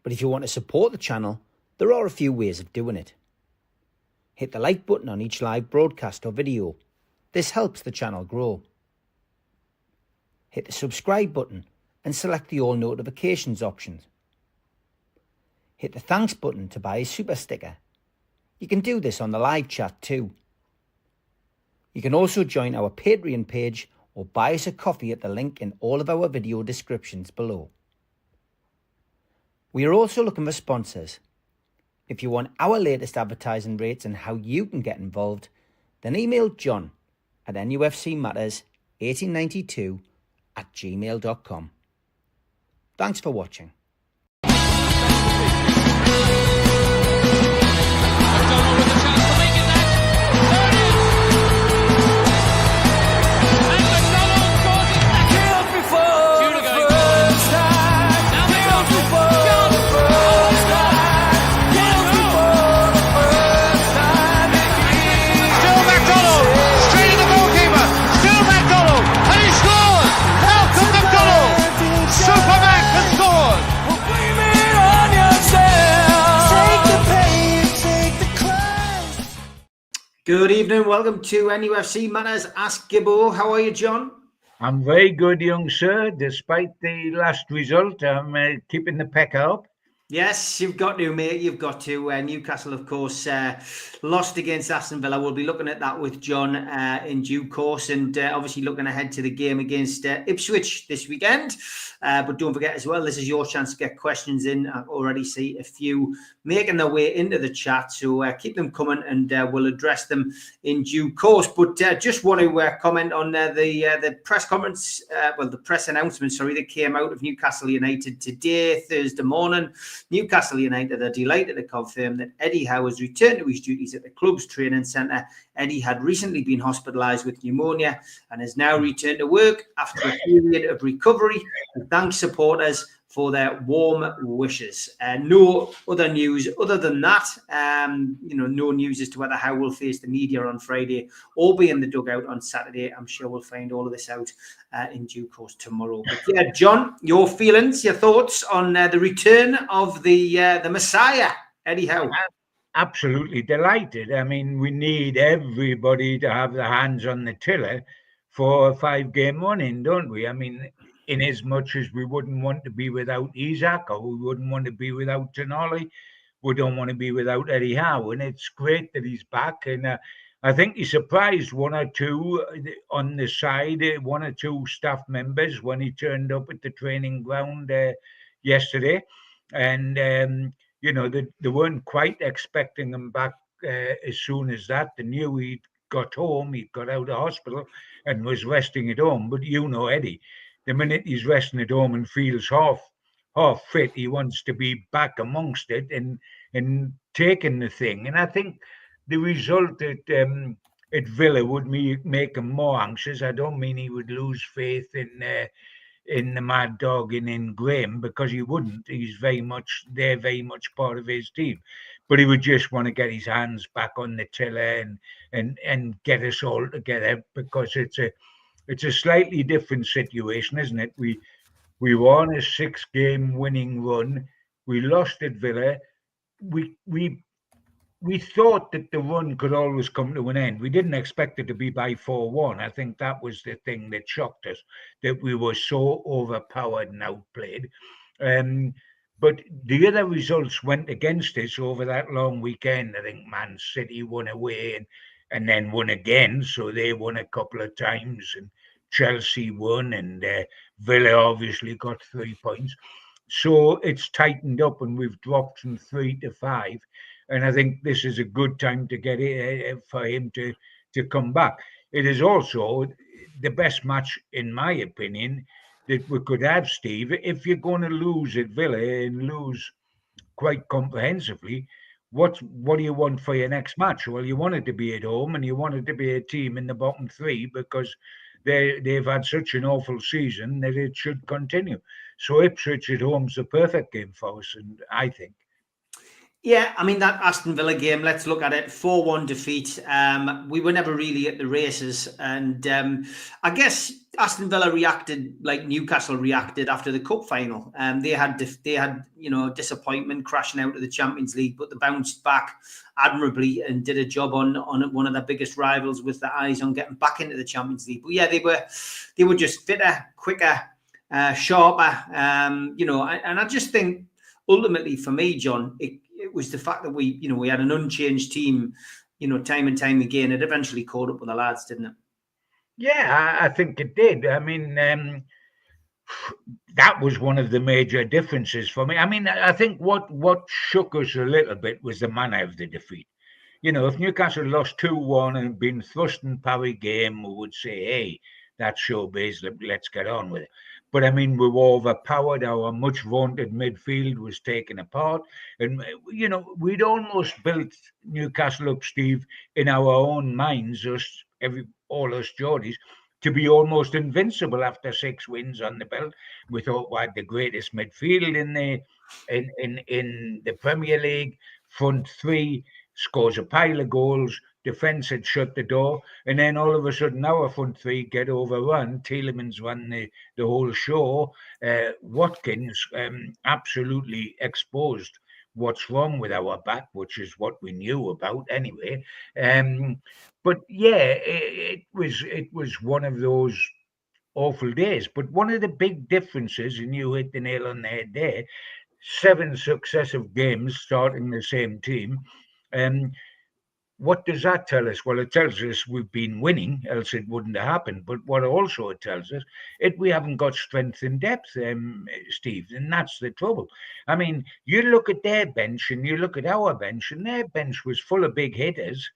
But if you want to support the channel, there are a few ways of doing it. Hit the like button on each live broadcast or video. This helps the channel grow. Hit the subscribe button and select the all notifications option. Hit the thanks button to buy a super sticker. You can do this on the live chat too. You can also join our Patreon page or buy us a coffee at the link in all of our video descriptions below. We are also looking for sponsors. If you want our latest advertising rates and how you can get involved, then email John at nufcmatters1892@gmail.com. Thanks for watching. Good evening, welcome to NUFC Matters. Ask Gibbo. How are you, John? I'm very good, young sir. Despite the last result, I'm keeping the pecker up. Yes, you've got to, mate. You've got to. Newcastle, of course, lost against Aston Villa. We'll be looking at that with John in due course, and obviously looking ahead to the game against Ipswich this weekend. But don't forget as well, this is your chance to get questions in. I already see a few making their way into the chat, so keep them coming, and we'll address them in due course. But just want to comment on the press conference, the press announcement, that came out of Newcastle United today, Thursday morning. Newcastle United are delighted to confirm that Eddie Howe has returned to his duties at the club's training centre. Eddie had recently been hospitalised with pneumonia and has now returned to work after a period of recovery. And thanks supporters for their warm wishes. No other news other than that. No news as to whether Howe will face the media on Friday or be in the dugout on Saturday. I'm sure we'll find all of this out in due course tomorrow. But yeah, John, your feelings, your thoughts on the return of the Messiah, Eddie Howe? Absolutely delighted. I mean, we need everybody to have their hands on the tiller for a 5-game running, don't we? I mean, in as much as we wouldn't want to be without Isaac, or we wouldn't want to be without Tonali, we don't want to be without Eddie Howe. And it's great that he's back. And I think he surprised one or two on the side, one or two staff members when he turned up at the training ground yesterday. And, they weren't quite expecting him back as soon as that. They knew he'd got home, he'd got out of hospital and was resting at home. But Eddie, the minute he's resting at home and feels half fit, he wants to be back amongst it and taking the thing. And I think the result at Villa would make him more anxious. I don't mean he would lose faith in the Mad Dog and in Graham, because he wouldn't. They're very much part of his team. But he would just want to get his hands back on the tiller and get us all together, because it's a slightly different situation, isn't it? We were on a 6-game winning run. We lost at Villa. We thought that the run could always come to an end. We didn't expect it to be by 4-1. I think that was the thing that shocked us, that we were so overpowered and outplayed. But the other results went against us over that long weekend. I think Man City won away and then won again. So they won a couple of times, and Chelsea won, and Villa obviously got 3 points. So it's tightened up, and we've dropped from 3 to 5. And I think this is a good time to get it for him to come back. It is also the best match, in my opinion, that we could have, Steve. If you're going to lose at Villa and lose quite comprehensively, what do you want for your next match? Well, you want it to be at home, and you want it to be a team in the bottom 3, because they've had such an awful season that it should continue. So Ipswich at home's the perfect game for us, and I think. Yeah, I mean, that Aston Villa game, let's look at it. 4-1 defeat. We were never really at the races. And I guess Aston Villa reacted like Newcastle reacted after the cup final. They had, disappointment crashing out of the Champions League, but they bounced back admirably and did a job on one of their biggest rivals with their eyes on getting back into the Champions League. But yeah, they were just fitter, quicker, sharper. And I just think ultimately for me, John, it was the fact that we had an unchanged team, time and time again. It eventually caught up with the lads, didn't it? Yeah, I think it did. I mean, that was one of the major differences for me. I mean, I think what shook us a little bit was the manner of the defeat. If Newcastle lost 2-1 and been thrust and parry game, we would say, hey, that's showbiz, let's get on with it. But I mean, we were overpowered. Our much vaunted midfield was taken apart. And, we'd almost built Newcastle up, Steve, in our own minds, all us Geordies, to be almost invincible after 6 wins on the belt. We thought we had the greatest midfield in the Premier League, front three, scores a pile of goals, defence had shut the door, and then all of a sudden our front three get overrun. Tielemans run the whole show. Watkins absolutely exposed what's wrong with our back, which is what we knew about anyway. But yeah, it was one of those awful days. But one of the big differences, and you hit the nail on the head there, 7 successive games starting the same team. What does that tell us? Well, it tells us we've been winning, else it wouldn't have happened. But what also it tells us, we haven't got strength and depth, Steve, and that's the trouble. I mean, you look at their bench and you look at our bench, and their bench was full of big hitters,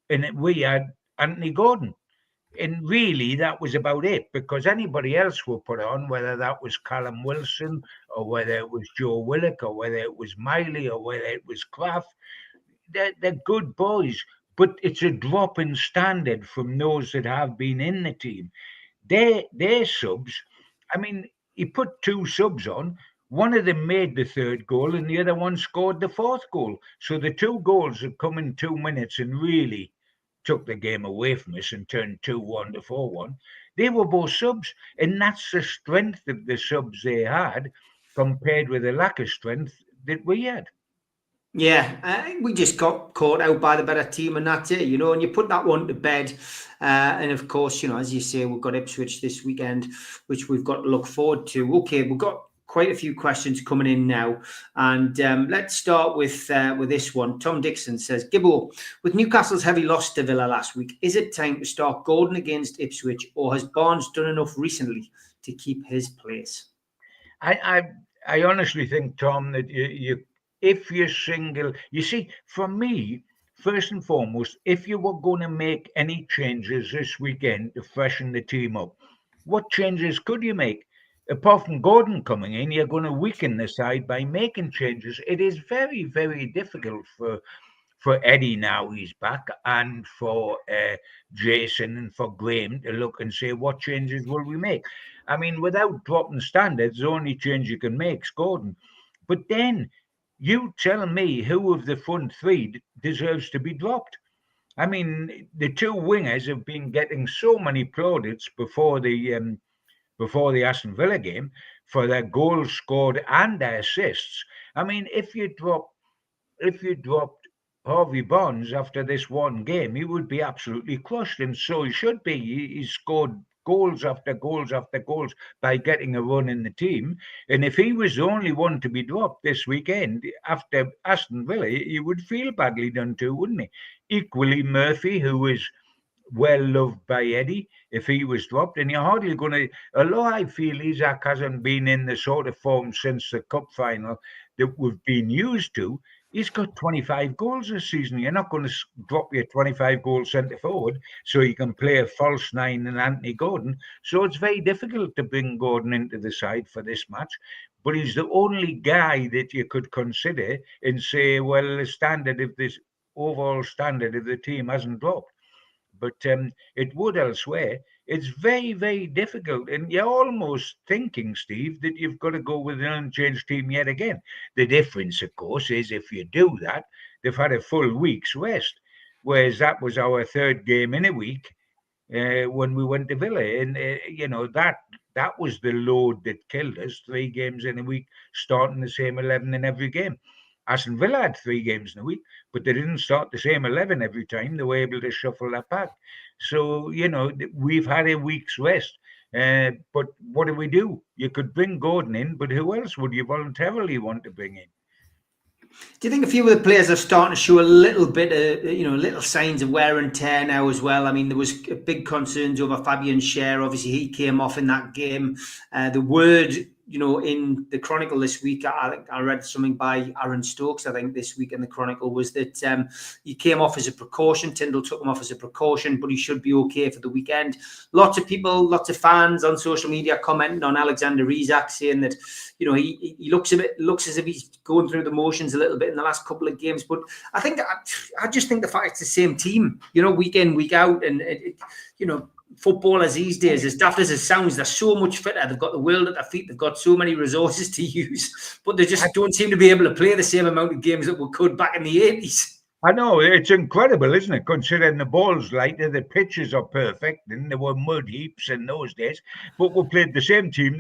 and we had Anthony Gordon. And really, that was about it, because anybody else will put on, whether that was Callum Wilson or whether it was Joe Willock or whether it was Miley or whether it was Kraft, they're good boys, but it's a drop in standard from those that have been in the team. Their subs, I mean, he put 2 subs on. One of them made the 3rd goal and the other one scored the 4th goal. So the 2 goals had come in 2 minutes and really took the game away from us and turned 2-1 to 4-1. They were both subs, and that's the strength of the subs they had compared with the lack of strength that we had. Yeah, we just got caught out by the better team, and that's it, and you put that one to bed. And of course, as you say, we've got Ipswich this weekend, which we've got to look forward to. Okay, we've got quite a few questions coming in now, and let's start with this one. Tom Dixon says, Gibbo, with Newcastle's heavy loss to Villa last week, is it time to start Gordon against Ipswich, or has Barnes done enough recently to keep his place? I honestly think, Tom, that if you're single, you see, for me, first and foremost, if you were going to make any changes this weekend to freshen the team up, what changes could you make? Apart from Gordon coming in, you're going to weaken the side by making changes. It is very, very difficult for Eddie now he's back, and for Jason and for Graham to look and say, what changes will we make? I mean, without dropping standards, the only change you can make is Gordon. But then you tell me who of the front three deserves to be dropped. I mean, the 2 wingers have been getting so many plaudits before the Aston Villa game for their goals scored and their assists. I mean, if you dropped Harvey Barnes after this one game, he would be absolutely crushed, and so he should be. He scored goals after goals after goals by getting a run in the team. And if he was the only one to be dropped this weekend after Aston Villa, he would feel badly done too, wouldn't he? Equally, Murphy, who is well loved by Eddie, if he was dropped, and you're hardly going to, although I feel Isaac hasn't been in the sort of form since the cup final that we've been used to, he's got 25 goals this season. You're not going to drop your 25 goal centre forward so you can play a false 9 and Anthony Gordon. So it's very difficult to bring Gordon into the side for this match. But he's the only guy that you could consider and say, well, the standard of this overall standard of the team hasn't dropped. But it would elsewhere. It's very, very difficult. And you're almost thinking, Steve, that you've got to go with an unchanged team yet again. The difference, of course, is if you do that, they've had a full week's rest, whereas that was our third game in a week when we went to Villa. And, that was the load that killed us. 3 games in a week, starting the same 11 in every game. Aston Villa had 3 games in a week, but they didn't start the same 11 every time. They were able to shuffle that back. So, we've had a week's rest. But what do? You could bring Gordon in, but who else would you voluntarily want to bring in? Do you think a few of the players are starting to show a little bit of, little signs of wear and tear now as well? I mean, there was big concerns over Fabian Schär. Obviously, he came off in that game. The word, in the Chronicle this week, I read something by Aaron Stokes, I think, this week in the Chronicle, was that he came off as a precaution. Tyndall took him off as a precaution, but he should be okay for the weekend. Lots of people, lots of fans on social media commenting on Alexander Isak, saying that, he looks as if he's going through the motions a little bit in the last couple of games. But I just think the fact it's the same team, week in, week out, and footballers these days, as daft as it sounds, they're so much fitter. They've got the world at their feet. They've got so many resources to use, but they just don't seem to be able to play the same amount of games that we could back in the 80s. I know, it's incredible, isn't it? Considering the ball's lighter, the pitches are perfect, and there were mud heaps in those days. But we played the same team,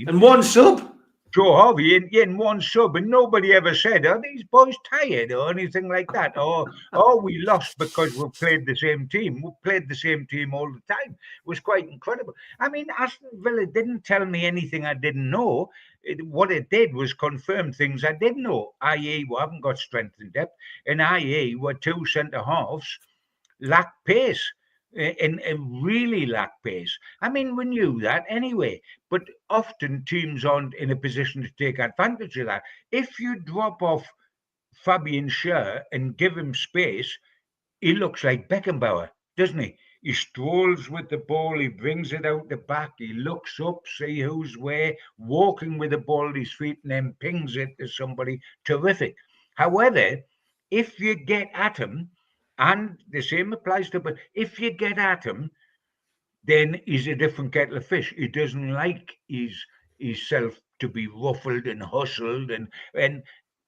and one sub. Joe Harvey in one sub, and nobody ever said, "Are these boys tired?" or anything like that, or we lost because we played the same team. We played the same team all the time. It was quite incredible. I mean, Aston Villa didn't tell me anything I didn't know. What it did was confirm things I didn't know, i.e. we haven't got strength and depth, and i.e. we're 2 centre-halves lack pace. And really lack pace. I mean, we knew that anyway, but often teams aren't in a position to take advantage of that. If you drop off Fabian Schär and give him space, he looks like Beckenbauer, doesn't he? He strolls with the ball, he brings it out the back, he looks up, see who's where, walking with the ball at his feet, and then pings it to somebody. Terrific. However, if you get at him, and the same applies to, but if you get at him, then he's a different kettle of fish. He doesn't like himself to be ruffled and hustled, and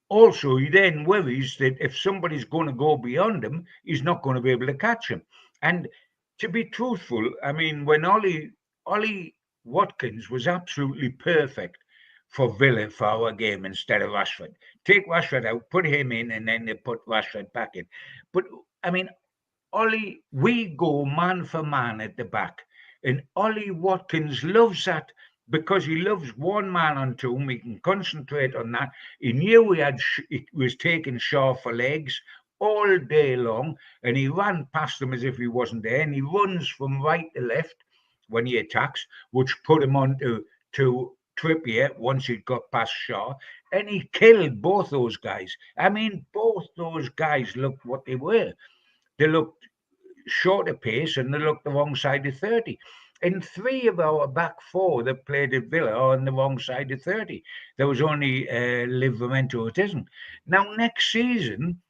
also he then worries that if somebody's going to go beyond him, he's not going to be able to catch him. And to be truthful, I mean, when Ollie Watkins was absolutely perfect for Villa for our game instead of Rashford. Take Rashford out, put him in, and then they put Rashford back in. But I mean, Ollie, we go man for man at the back, and Ollie Watkins loves that because he loves one man on two. He can concentrate on that. He knew he was taking Shaw for legs all day long, and he ran past him as if he wasn't there, and he runs from right to left when he attacks, which put him on to Trippier once he'd got past Shaw, and he killed both those guys. I mean, both those guys looked what they were. They looked shorter pace, and they looked the wrong side of 30. And 3 of our back 4 that played at Villa are on the wrong side of 30. There was only Livramento it isn't. Now, next season,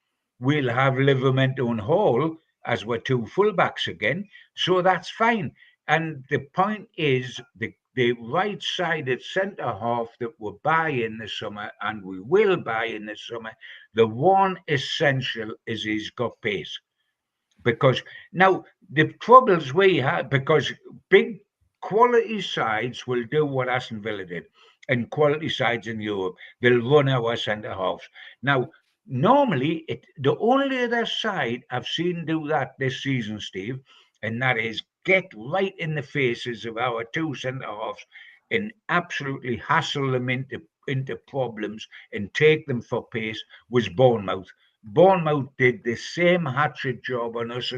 we'll have Livramento and Hall as we're 2 fullbacks again, so that's fine. And the point is, the right-sided centre-half that we'll buy in the summer, and we will buy in the summer, the one essential is he's got pace. Because now the troubles we had, because big quality sides will do what Aston Villa did, and quality sides in Europe, they'll run our centre halves. Now, normally, the only other side I've seen do that this season, Steve, and that is get right in the faces of our 2 centre halves and absolutely hassle them into problems and take them for pace, was Bournemouth. Bournemouth did the same hatchet job on us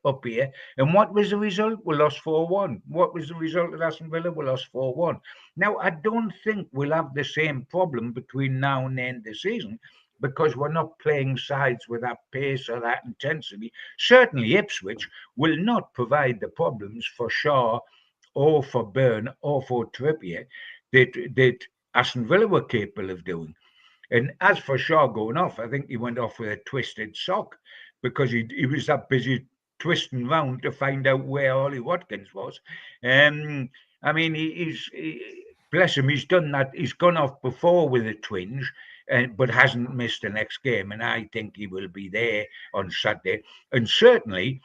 up here. And what was the result? We lost 4-1. What was the result of Aston Villa? We lost 4-1. Now, I don't think we'll have the same problem between now and the end of the season, because we're not playing sides with that pace or that intensity. Certainly, Ipswich will not provide the problems for Shaw or for Byrne or for Trippier that Aston Villa were capable of doing. And as for Shaw going off, I think he went off with a twisted sock because he was that busy twisting round to find out where Ollie Watkins was. I mean, bless him, he's done that. He's gone off before with a twinge, but hasn't missed the next game. And I think he will be there on Saturday. And certainly,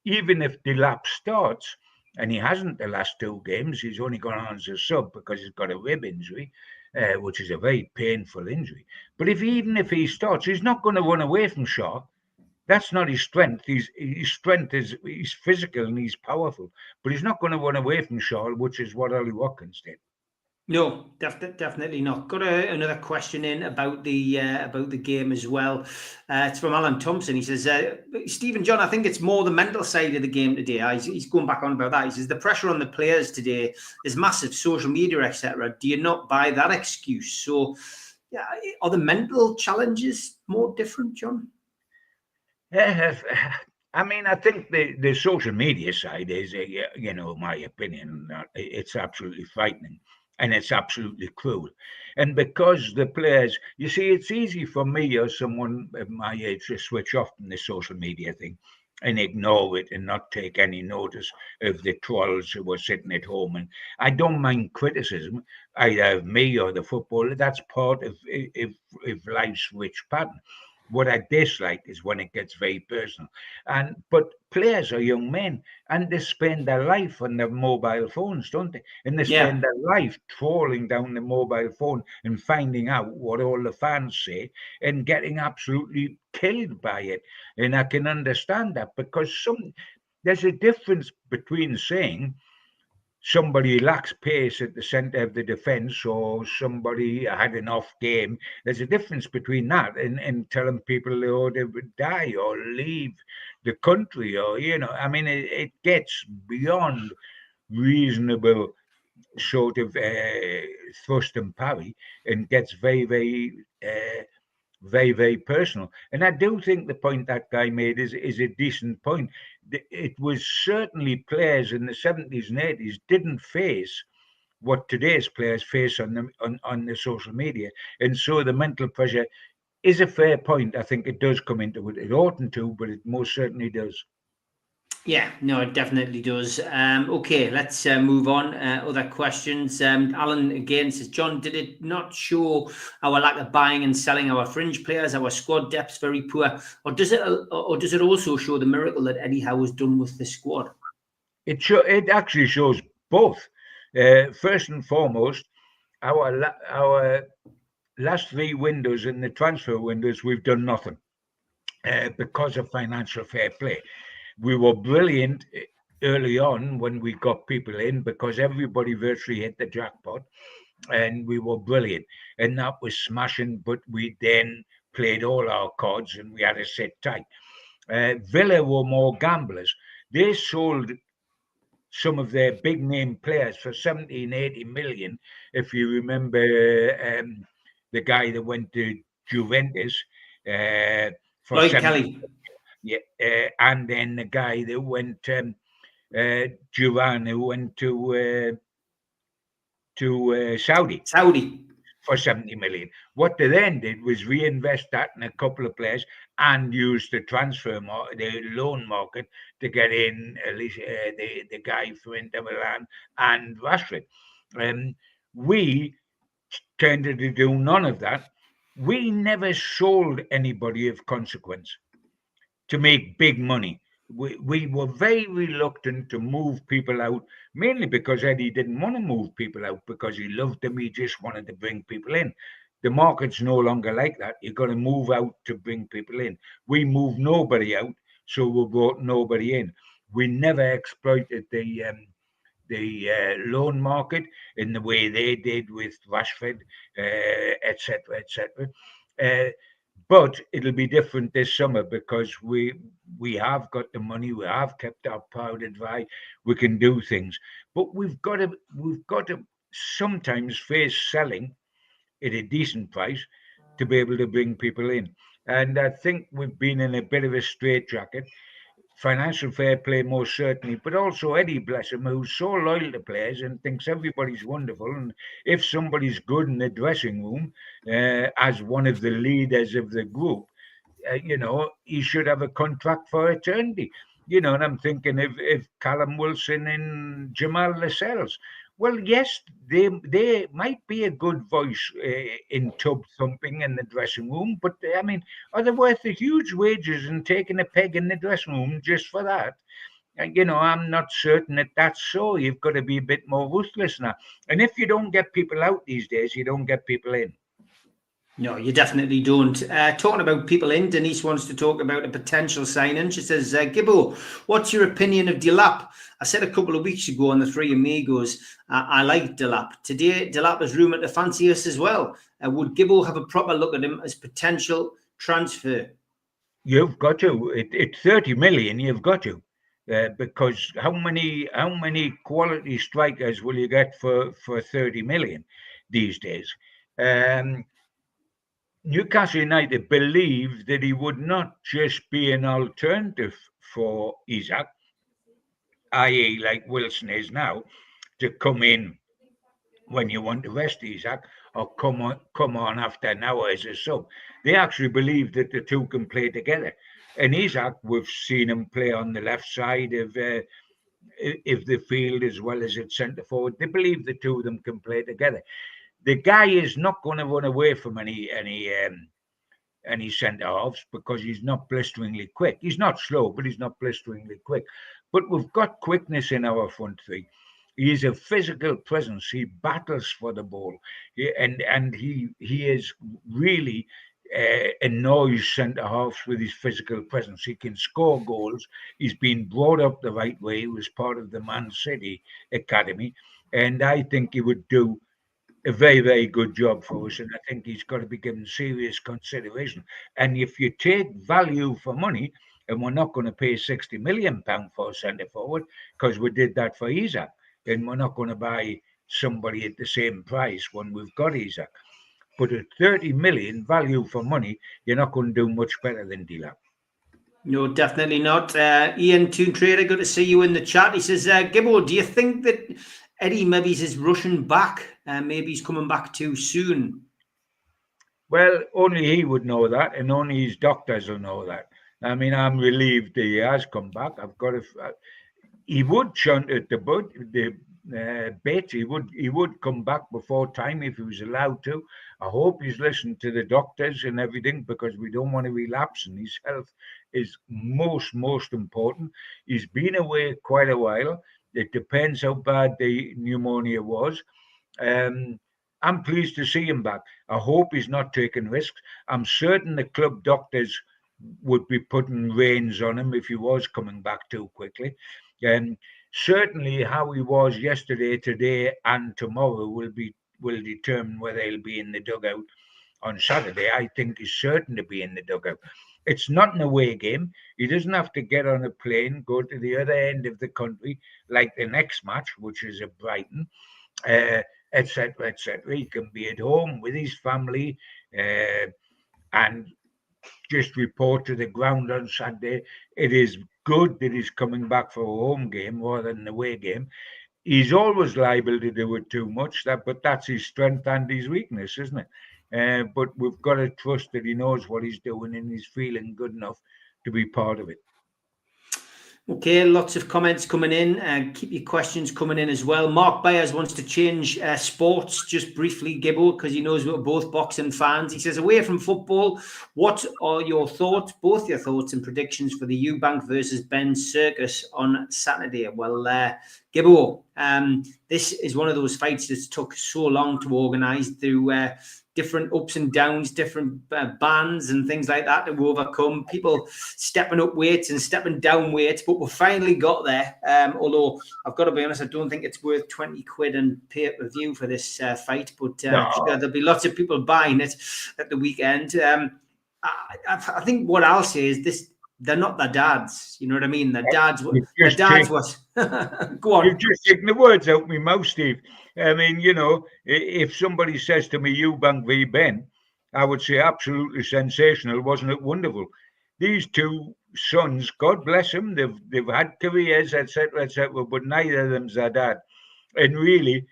even if Delap starts, and he hasn't the last two games, he's only gone on as a sub because he's got a rib injury, which is a very painful injury. But even if he starts, he's not going to run away from Shaw. That's not his strength. His strength is he's physical and he's powerful, but he's not going to run away from Shaw, which is what Ollie Watkins did. No, definitely not. Got another question in about the game as well. It's from Alan Thompson. He says, Stephen John, I think it's more the mental side of the game today. He's going back on about that. He says the pressure on the players today is massive, social media, etc. Do you not buy that excuse? So, yeah, are the mental challenges more different, John? I mean, I think the social media side is, my opinion, it's absolutely frightening. And it's absolutely cruel. And because the players, you see, it's easy for me or someone of my age to switch off from the social media thing and ignore it and not take any notice of the trolls who were sitting at home. And I don't mind criticism, either of me or the footballer. That's part of life's rich pattern. What I dislike is when it gets very personal. But players are young men and they spend their life on their mobile phones, don't they? And they spend their life trawling down the mobile phone and finding out what all the fans say and getting absolutely killed by it. And I can understand that because there's a difference between saying somebody lacks pace at the centre of the defence or somebody had an off game. There's a difference between that and telling people they would die or leave the country or, I mean, it gets beyond reasonable sort of thrust and parry and gets very, very very, very personal. And I do think the point that guy made is a decent point. It was certainly players in the 70s and 80s didn't face what today's players face on the social media. And so the mental pressure is a fair point. I think it does come into it. It oughtn't to, but it most certainly does. Yeah, no, it definitely does. Okay, let's move on. Other questions. Alan again says, John, did it not show our lack of buying and selling our fringe players? Our squad depth's very poor, or does it also show the miracle that Eddie Howe has done with the squad? It actually shows both. First and foremost, our last three windows in the transfer windows, we've done nothing because of financial fair play. We were brilliant early on when we got people in because everybody virtually hit the jackpot and we were brilliant. And that was smashing, but we then played all our cards and we had to sit tight. Villa were more gamblers. They sold some of their big name players for 17, 80 million. If you remember the guy that went to Juventus for Lloyd Kelly. Yeah, and then the guy that went, Duran, who went to Saudi for 70 million. What they then did was reinvest that in a couple of players and use the the loan market to get in at least the guy for Inter Milan and Rashford. We tended to do none of that. We never sold anybody of consequence to make big money. We were very reluctant to move people out, mainly because Eddie didn't want to move people out because he loved them. He just wanted to bring people in. The market's no longer like that. You've got to move out to bring people in. We moved nobody out, so we brought nobody in. We never exploited the loan market in the way they did with Rashford, etc., etc. But it'll be different this summer because we have got the money, we have kept our powder dry, we can do things. But we've got to sometimes face selling at a decent price to be able to bring people in. And I think we've been in a bit of a straitjacket. Financial fair play, most certainly, but also Eddie, bless him, who's so loyal to players and thinks everybody's wonderful. And if somebody's good in the dressing room, as one of the leaders of the group, he should have a contract for eternity. You know, and I'm thinking if Callum Wilson and Jamal Lascelles. Well, yes, they might be a good voice in tub thumping in the dressing room, but I mean, are they worth the huge wages and taking a peg in the dressing room just for that? And you know, I'm not certain that that's so. You've got to be a bit more ruthless now. And if you don't get people out these days, you don't get people in. No, you definitely don't. Talking about people in, Denise wants to talk about a potential signing. She says, Gibbo, what's your opinion of Delap? I said a couple of weeks ago on the Three Amigos, I like Delap. Today, Delap is rumoured to fancy us as well. Would Gibbo have a proper look at him as potential transfer? You've got to. It's 30 million. You've got to. Because how many quality strikers will you get for 30 million these days? Newcastle United believe that he would not just be an alternative for Isaac, i.e., like Wilson is now, to come in when you want to rest Isaac or come on after an hour as a sub. They actually believe that the two can play together. And Isaac, we've seen him play on the left side of the field as well as at centre forward. They believe the two of them can play together. The guy is not going to run away from any centre halves because he's not blisteringly quick. He's not slow, but he's not blisteringly quick. But we've got quickness in our front three. He is a physical presence. He battles for the ball, and he is really annoys centre halves with his physical presence. He can score goals. He's been brought up the right way. He was part of the Man City academy, and I think he would do a very, very good job for us, and I think he's got to be given serious consideration. And if you take value for money, and we're not going to pay £60 million for a centre forward because we did that for Isaac, then we're not going to buy somebody at the same price when we've got Isaac. But at 30 million value for money, you're not going to do much better than Delap. No, definitely not. Ian Toon Trader, good to see you in the chat. He says, Gibbo, do you think that Eddie maybe is rushing back? Maybe he's coming back too soon. Well, only he would know that, and only his doctors will know that. I mean, I'm relieved that he has come back. I've got to. He would shunt at the bait. He would come back before time if he was allowed to. I hope he's listened to the doctors and everything because we don't want to relapse, and his health is most important. He's been away quite a while. It depends how bad the pneumonia was. I'm pleased to see him back. I hope he's not taking risks. I'm certain the club doctors would be putting reins on him if he was coming back too quickly. Certainly, how he was yesterday, today, and tomorrow will determine whether he'll be in the dugout on Saturday. I think he's certain to be in the dugout. It's not an away game. He doesn't have to get on a plane, go to the other end of the country like the next match, which is at Brighton, etc., etc. He can be at home with his family and just report to the ground on Saturday. It is good that he's coming back for a home game rather than an away game. He's always liable to do it too much, but that's his strength and his weakness, isn't it? But we've got to trust that he knows what he's doing and he's feeling good enough to be part of it. Okay, lots of comments coming in. Keep your questions coming in as well. Mark Byers wants to change sports just briefly, Gibbo, because he knows we're both boxing fans. He says, away from football, what are your thoughts, both your thoughts and predictions for the Eubank versus Ben Circus on Saturday? Well, Gibbo, this is one of those fights that's took so long to organise through different ups and downs, different bans and things like that to overcome. People stepping up weights and stepping down weights, but we finally got there. Although I've got to be honest, I don't think it's worth 20 quid and pay-per-view for this fight, but no. Sure, there'll be lots of people buying it at the weekend. I think what I'll say is this: they're not their dads. You know what I mean? Their dads. Their dads was. Go on. You've just taken the words out of my mouth, Steve. I mean, you know, if somebody says to me, Eubank v Ben, I would say absolutely sensational. Wasn't it wonderful? These two sons, God bless them, they've had careers, etc., but neither of them's their dad. And really,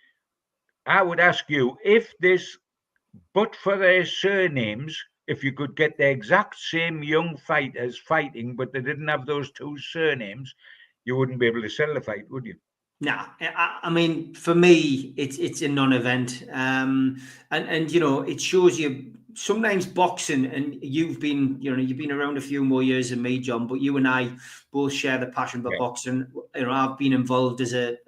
I would ask you, if this, but for their surnames, if you could get the exact same young fighters fighting, but they didn't have those two surnames, you wouldn't be able to sell the fight, would you? No, I mean, for me, it's a non-event, and it shows you sometimes boxing, and you've been around a few more years than me, John, but you and I both share the passion for boxing. I've been involved as a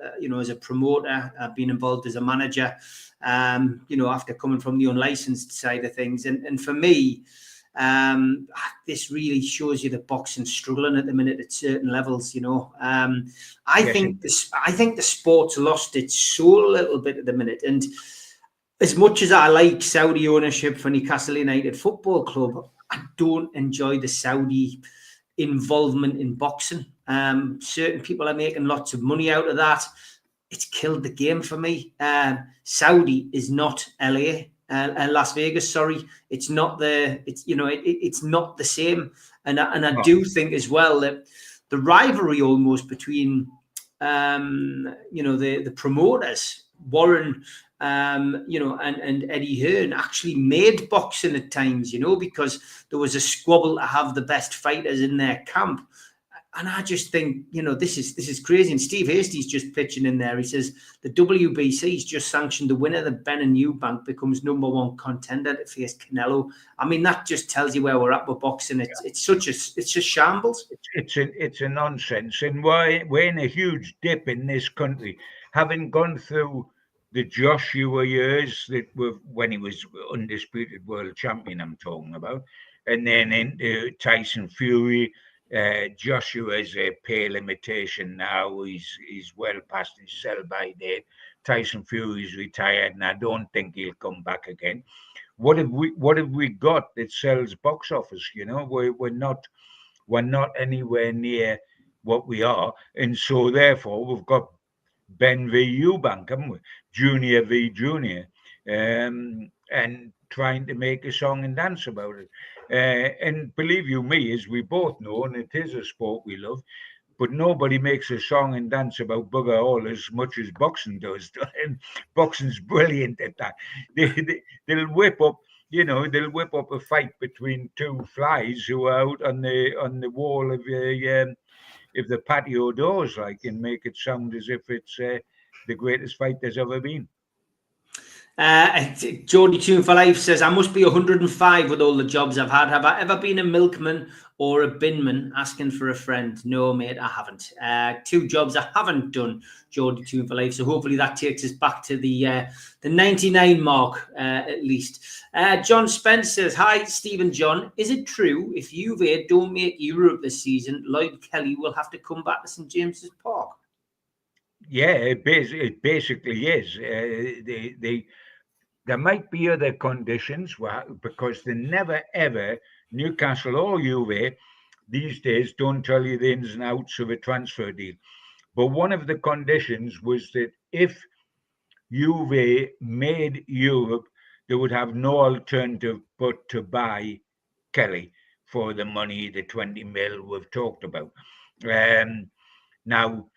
promoter, I've been involved as a manager, after coming from the unlicensed side of things, and for me, this really shows you that boxing's struggling at the minute at certain levels. I think the sport's lost its soul a little bit at the minute. And as much as I like Saudi ownership for Newcastle United Football Club, I don't enjoy the Saudi involvement in boxing. Certain people are making lots of money out of that. It's killed the game for me. Saudi is not Las Vegas. Sorry, it's not it's not the same. And I do think as well that the rivalry almost between the promoters, Warren, and Eddie Hearn, actually made boxing at times, because there was a squabble to have the best fighters in their camp. And I just think, this is crazy. And Steve Hasty's just pitching in there. He says the WBC's just sanctioned the winner of Ben and Eubank becomes #1 contender to face Canelo. I mean, that just tells you where we're at with boxing. It's just shambles. It's a nonsense. And we're in a huge dip in this country, having gone through the Joshua years that were when he was undisputed world champion. I'm talking about, and then into Tyson Fury. Joshua's a pay limitation now. He's well past his sell-by date. Tyson Fury's retired, and I don't think he'll come back again. What have we got that sells box office? We're not anywhere near what we are, and so therefore we've got Ben v Eubank, haven't we? Junior v Junior, and trying to make a song and dance about it. And believe you me, as we both know, and it is a sport we love, but nobody makes a song and dance about bugger all as much as boxing does. And boxing's brilliant at that. They'll whip up, a fight between two flies who are out on the wall of the patio doors, and make it sound as if it's the greatest fight there's ever been. Geordie Tune for Life says, I must be 105 with all the jobs I've had. Have I ever been a milkman or a binman asking for a friend? No, mate, I haven't. 2 jobs I haven't done, Geordie Tune for Life. So hopefully that takes us back to the 99 mark, at least. John Spence says, hi, Steve and John. Is it true if Juve don't make Europe this season, Lloyd Kelly will have to come back to St James's Park? Yeah, it basically is. There might be other conditions because they never, ever, Newcastle or Juve, these days don't tell you the ins and outs of a transfer deal. But one of the conditions was that if Juve made Europe, they would have no alternative but to buy Kelly for the money, the 20 mil we've talked about. Now,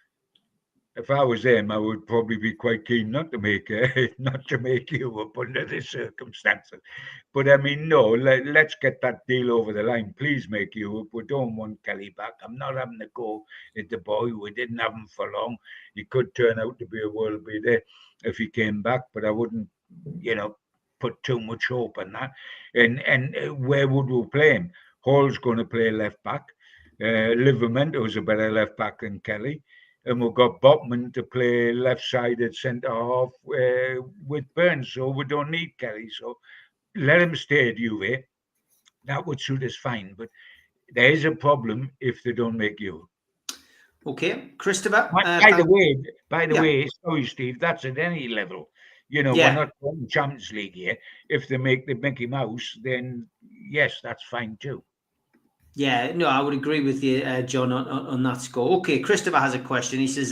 if I was them, I would probably be quite keen not to make Europe under the circumstances. But I mean, no, let's get that deal over the line. Please make Europe. We don't want Kelly back. I'm not having to go at the boy. We didn't have him for long. He could turn out to be a world beater if he came back, but I wouldn't, put too much hope on that. And where would we play him? Hall's going to play left back. Livermento's a better left back than Kelly. And we've got Botman to play left-sided centre-half with Burns, so we don't need Kelly. So let him stay at Juve. That would suit us fine. But there is a problem if they don't make Europe. Okay, Christopher. By the way, sorry, Steve, that's at any level. We're not going Champions League here. If they make the Mickey Mouse, then yes, that's fine too. Yeah, no, I would agree with you, John, on that score. Okay, Christopher has a question. He says,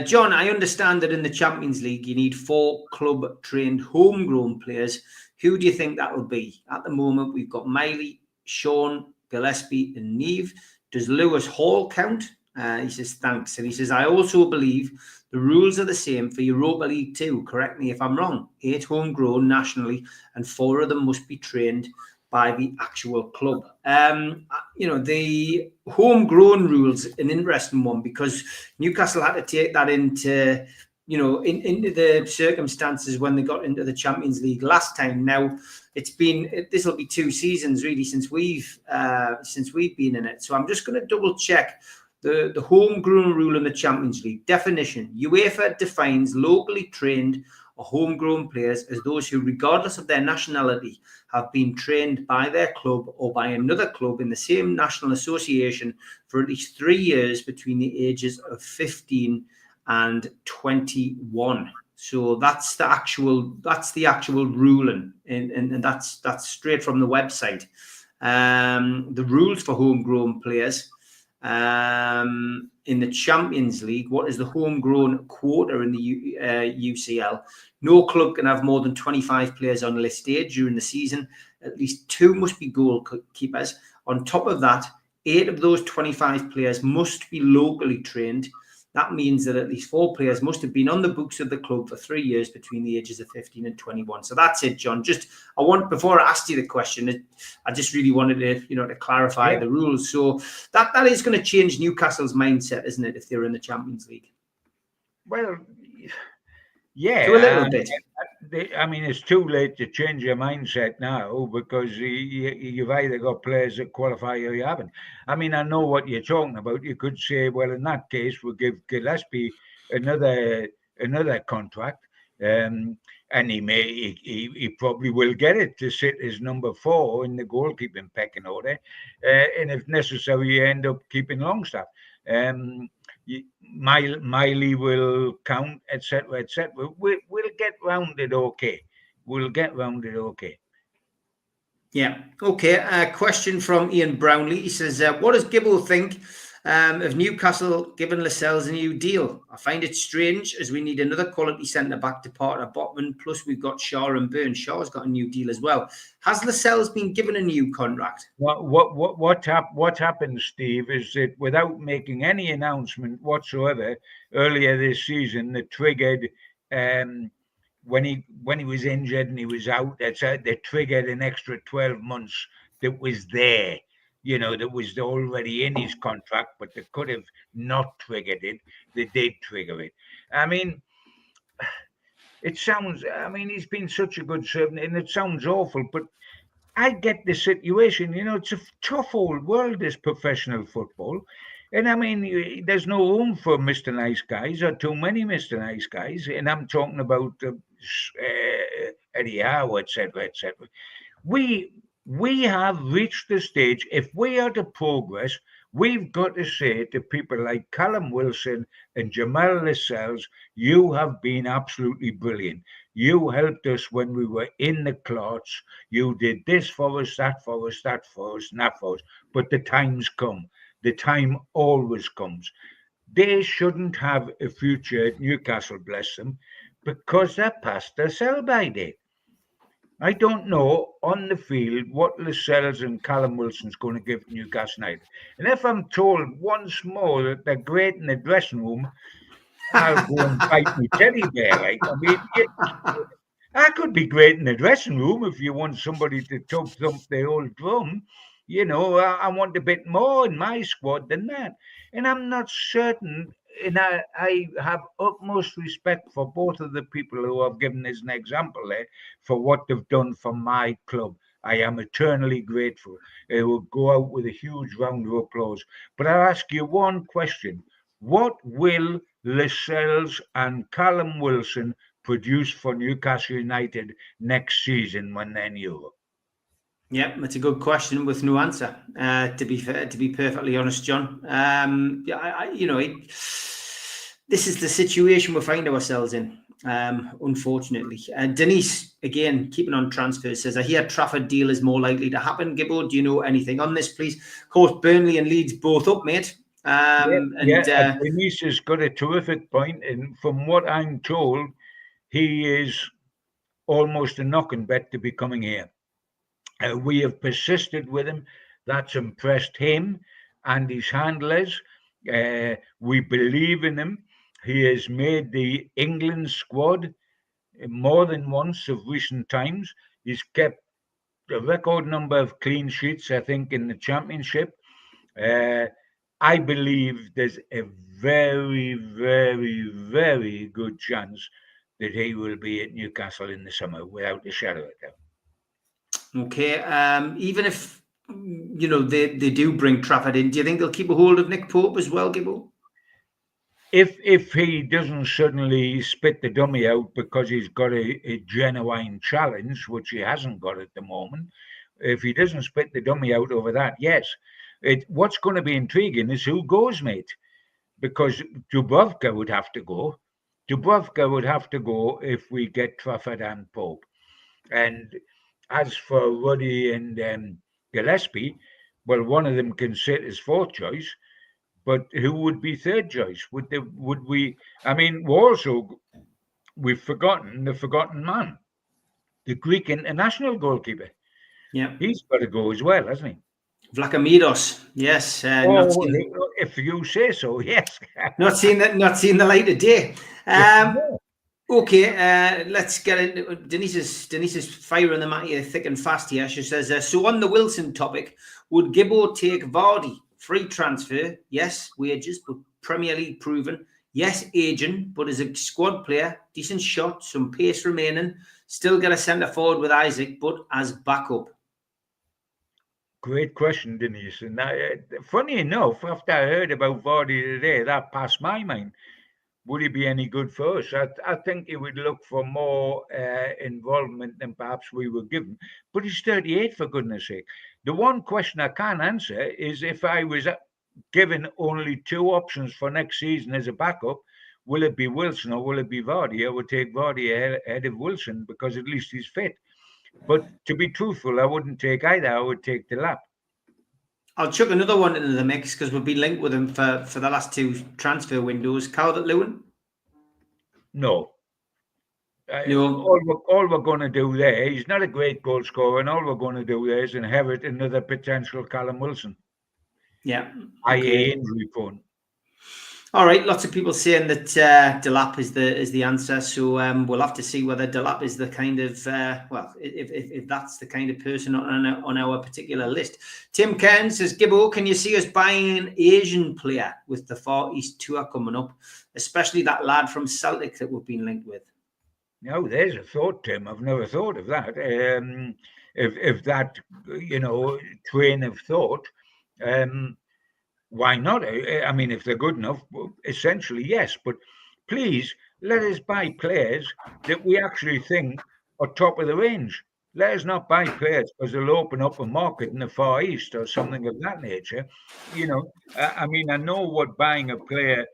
John, I understand that in the Champions League, you need 4 club-trained homegrown players. Who do you think that will be? At the moment, we've got Miley, Sean, Gillespie and Neve. Does Lewis Hall count? He says, thanks. And he says, I also believe the rules are the same for Europa League too. Correct me if I'm wrong. 8 homegrown nationally and 4 of them must be trained by the actual club. The homegrown rules, an interesting one, because Newcastle had to take that into the circumstances when they got into the Champions League last time. Now this will be 2 seasons really since we've been in it. So I'm just going to double check the homegrown rule in the Champions League definition. UEFA defines locally trained or homegrown players as those who, regardless of their nationality, have been trained by their club or by another club in the same national association for at least 3 years between the ages of 15 and 21. So that's the actual ruling, and that's straight from the website. The rules for homegrown players in the Champions League. What is the homegrown quota in the UCL? No club can have more than 25 players on list A during the season. At least 2 must be goalkeepers. On top of that, 8 of those 25 players must be locally trained. That means that at least 4 players must have been on the books of the club for 3 years between the ages of 15 and 21. So that's it, John. Before I asked you the question, I just really wanted to clarify the rules. So that is going to change Newcastle's mindset, isn't it, if they're in the Champions League? Well, yeah, to a little bit. It's too late to change your mindset now, because you've either got players that qualify or you haven't. I know what you're talking about. You could say, well, in that case, we'll give Gillespie another contract, and he probably will get it to sit as number 4 in the goalkeeping pecking order, and if necessary, you end up keeping Longstaff. Miley will count, etc., etc. We'll get round it okay. Yeah. Okay. A question from Ian Brownlee. He says, what does Gibbo think of Newcastle giving Lascelles a new deal? I find it strange, as we need another quality centre-back to partner Botman, plus we've got Shaw and Burns. Shaw's got a new deal as well. Has Lascelles been given a new contract? What happened, Steve, is that without making any announcement whatsoever, earlier this season, that triggered when he was injured and he was out, they triggered an extra 12 months that was there, that was already in his contract, but they could have not triggered it. They did trigger it. It sounds, he's been such a good servant, and it sounds awful, but I get the situation. It's a tough old world, this professional football. And there's no room for Mr. Nice Guys, or too many Mr. Nice Guys. And I'm talking about Eddie Howe, etc., etc. We have reached the stage. If we are to progress, we've got to say to people like Callum Wilson and Jamal Lascelles, you have been absolutely brilliant. You helped us when we were in the clots. You did this for us, that for us, that for us, and that for us. But the time's come. The time always comes. They shouldn't have a future at Newcastle, bless them, because they're past their sell-by date. I don't know on the field what Lascelles and Callum Wilson's going to give Newcastle United. And if I'm told once more that they're great in the dressing room, I'll go and bite my teddy bear. I could be great in the dressing room if you want somebody to thump the old drum. I want a bit more in my squad than that. And I'm not certain, and I have utmost respect for both of the people who have given us an example there for what they've done for my club. I am eternally grateful. It will go out with a huge round of applause. But I'll ask you one question. What will Lascelles and Callum Wilson produce for Newcastle United next season when they're in Europe? Yeah, that's a good question with no answer. To be perfectly honest, John. This is the situation we find ourselves in. Unfortunately, Denise, again, keeping on transfers, says, I hear Trafford deal is more likely to happen. Gibbo, do you know anything on this, please? Of course, Burnley and Leeds both up, mate. Denise has got a terrific point, and from what I'm told, he is almost a knocking bet to be coming here. We have persisted with him. That's impressed him and his handlers. We believe in him. He has made the England squad more than once of recent times. He's kept a record number of clean sheets, I think, in the Championship. I believe there's a very, very, very good chance that he will be at Newcastle in the summer, without a shadow of a doubt. Okay. Even if they do bring Trafford in, do you think they'll keep a hold of Nick Pope as well, Gibbo? If he doesn't suddenly spit the dummy out because he's got a genuine challenge, which he hasn't got at the moment, if he doesn't spit the dummy out over that, yes. What's going to be intriguing is who goes, mate, because Dubrovka would have to go. Dubrovka would have to go if we get Trafford and Pope. And as for Ruddy and Gillespie, well, one of them can sit as fourth choice. But who would be third choice? Would we? I mean, we've forgotten the forgotten man, the Greek international goalkeeper. Yeah, he's got to go as well, hasn't he? Vlachimiros, yes. If you say so, yes. Not seen the light of day. Okay, let's get into Denise is firing them at you thick and fast here. She says, so on the Wilson topic, would Gibbo take Vardy? Free transfer, yes. Wages, but Premier League proven. Yes, aging, but as a squad player, decent shot, some pace remaining. Still get a centre forward with Isaac, but as backup. Great question, Denise. And funny enough, after I heard about Vardy today, that passed my mind. Would he be any good for us? I think he would look for more involvement than perhaps we were given. But he's 38, for goodness sake. The one question I can't answer is, if I was given only two options for next season as a backup, will it be Wilson or will it be Vardy? I would take Vardy ahead of Wilson because at least he's fit. But to be truthful, I wouldn't take either. I would take Delap. I'll chuck another one into the mix because we've been linked with him for the last two transfer windows. Calvert-Lewin? No. No. All we're going to do there, he's not a great goal scorer, and all we're going to do there is inherit another potential Callum Wilson. Yeah. I.e. injury prone. All right, lots of people saying that Delap is the answer. So we'll have to see whether Delap is the kind of if that's the kind of person on our particular list. Tim Kern says, Gibbo, can you see us buying an Asian player with the Far East tour coming up, especially that lad from Celtic that we've been linked with? No, there's a thought, Tim. I've never thought of that. If that train of thought. Why not? I mean, if they're good enough, essentially, yes. But please, let us buy players that we actually think are top of the range. Let us not buy players because they'll open up a market in the Far East or something of that nature. I mean, I know what buying a player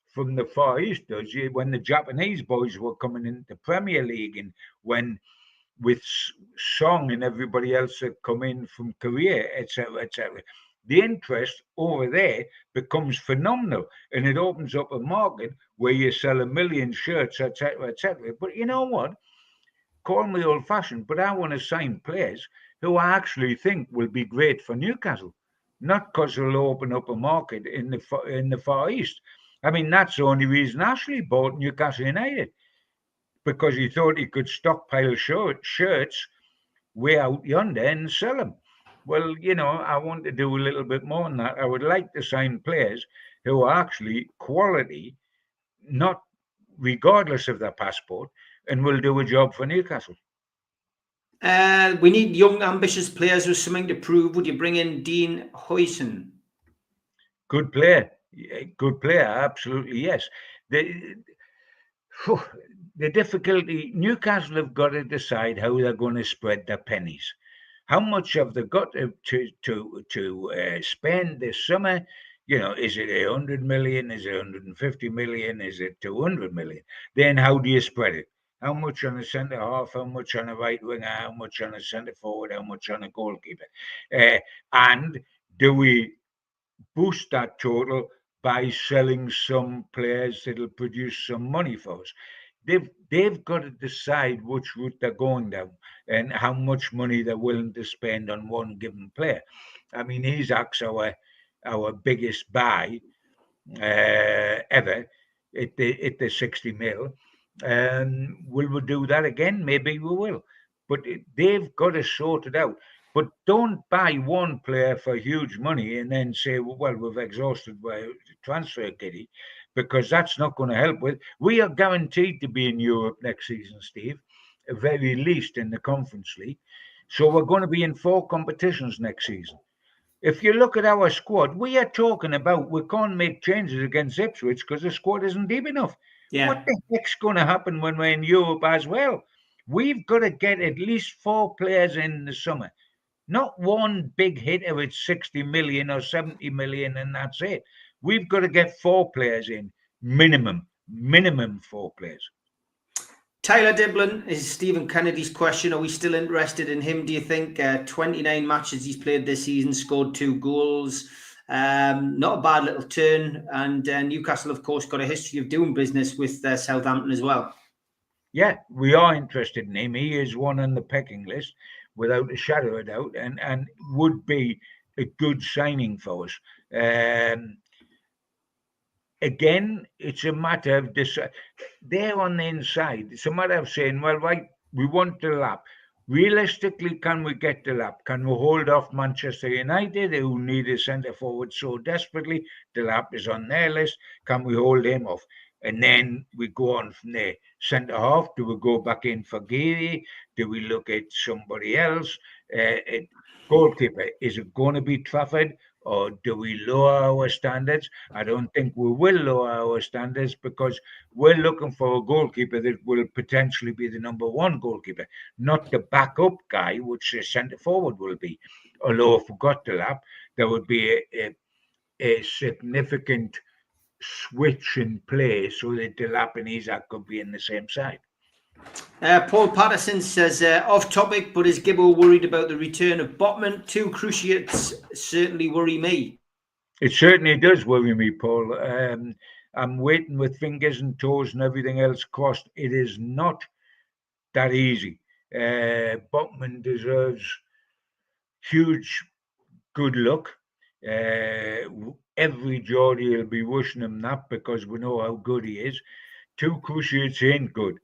from the Far East does. When the Japanese boys were coming into Premier League, and when with Song and everybody else that come in from Korea, etc., etc., the interest over there becomes phenomenal, and it opens up a market where you sell 1 million shirts, etc., etc. But you know what? Call me old-fashioned, but I want to sign players who I actually think will be great for Newcastle, not because they'll open up a market in the Far East. I mean, that's the only reason Ashley bought Newcastle United, because he thought he could stockpile shirts way out yonder and sell them. Well, I want to do a little bit more than that. I would like to sign players who are actually quality, not regardless of their passport, and will do a job for Newcastle. We need young, ambitious players with something to prove. Would you bring in Dean Huijsen? Good player. Good player, absolutely, yes. The difficulty, Newcastle have got to decide how they're going to spread their pennies. How much have they got to spend this summer? Is it 100 million? Is it 150 million? Is it 200 million? Then how do you spread it? How much on a centre half? How much on a right winger? How much on a centre forward? How much on a goalkeeper? And do we boost that total by selling some players that'll produce some money for us? They've got to decide which route they're going down and how much money they're willing to spend on one given player. I mean, Isaac's our biggest buy ever at the 60 mil. Will we do that again? Maybe we will. but they've got to sort it out. But don't buy one player for huge money and then say, well, we've exhausted my transfer kitty, because that's not going to help with. We are guaranteed to be in Europe next season, Steve, at very least in the Conference League. So we're going to be in 4 competitions next season. If you look at our squad, we are talking about we can't make changes against Ipswich because the squad isn't deep enough. Yeah. What the heck's going to happen when we're in Europe as well? We've got to get at least 4 players in the summer. Not one big hitter at 60 million or 70 million and that's it. We've got to get 4 players in, minimum 4 players. Tyler Diblin is Stephen Kennedy's question. Are we still interested in him, do you think? 29 matches he's played this season, scored 2 goals. Not a bad little turn. And Newcastle, of course, got a history of doing business with Southampton as well. Yeah, we are interested in him. He is one on the pecking list, without a shadow of a doubt, and would be a good signing for us. Again, it's a matter of there on the inside. It's a matter of saying, well, right, we want Delap. Realistically, can we get Delap? Can we hold off Manchester United, who need a centre forward so desperately? Delap is on their list. Can we hold him off? And then we go on from there. Centre half, do we go back in for Geary? Do we look at somebody else? Goalkeeper, is it going to be Trafford, or do we lower our standards? I don't think we will lower our standards, because we're looking for a goalkeeper that will potentially be the number 1 goalkeeper, not the backup guy, which the centre forward will be. Although if we got the lap, there would be a significant switch in play so that Delap and Isaac could be in the same side. Paul Patterson says, off topic, but is Gibbo worried about the return of Botman? 2 cruciates certainly worry me. It certainly does worry me, Paul. I'm waiting with fingers and toes and everything else crossed. It is not that easy. Botman deserves huge good luck. Every Geordie will be wishing him that, because we know how good he is. 2 cruciates ain't good.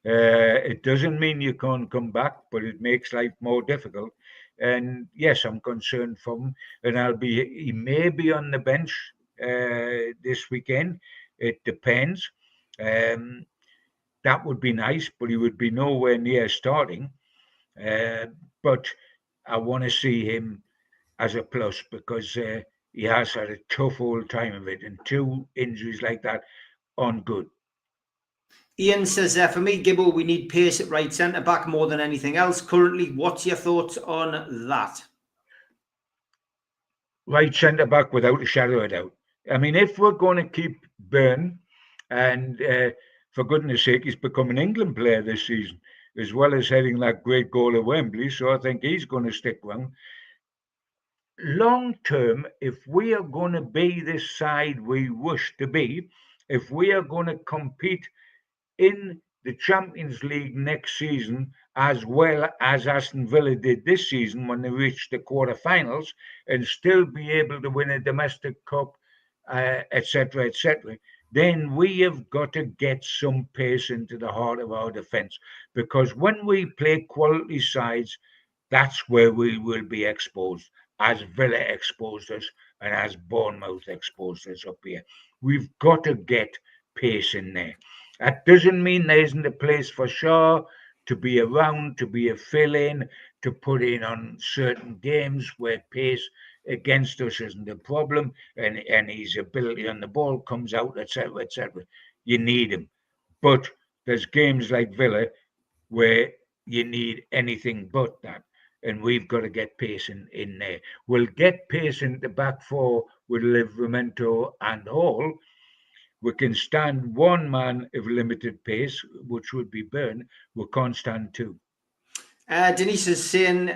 It doesn't mean you can't come back, but it makes life more difficult. And yes, I'm concerned for him. And he may be on the bench this weekend. It depends. That would be nice, but he would be nowhere near starting. But I want to see him as a plus, because he has had a tough old time of it, and 2 injuries like that aren't good. Ian says, for me, Gibbo, we need pace at right centre back more than anything else currently. What's your thoughts on that? Right centre back, without a shadow of a doubt. I mean, if we're going to keep Byrne, and for goodness sake, he's become an England player this season, as well as heading that great goal at Wembley, so I think he's going to stick around. Long term, if we are going to be this side we wish to be, if we are going to compete in the Champions League next season, as well as Aston Villa did this season when they reached the quarterfinals, and still be able to win a domestic cup, etc., then we have got to get some pace into the heart of our defence. Because when we play quality sides, that's where we will be exposed, as Villa exposed us and as Bournemouth exposed us up here. We've got to get pace in there. That doesn't mean there isn't a place for Shaw to be around, to be a fill-in, to put in on certain games where pace against us isn't a problem, and his ability on the ball comes out, etc., etc. You need him. But there's games like Villa where you need anything but that, and we've got to get pace in there. We'll get pace in the back 4 with Livramento and Hall. We can stand 1 man of limited pace, which would be Byrne. We can't stand 2. Denise is saying,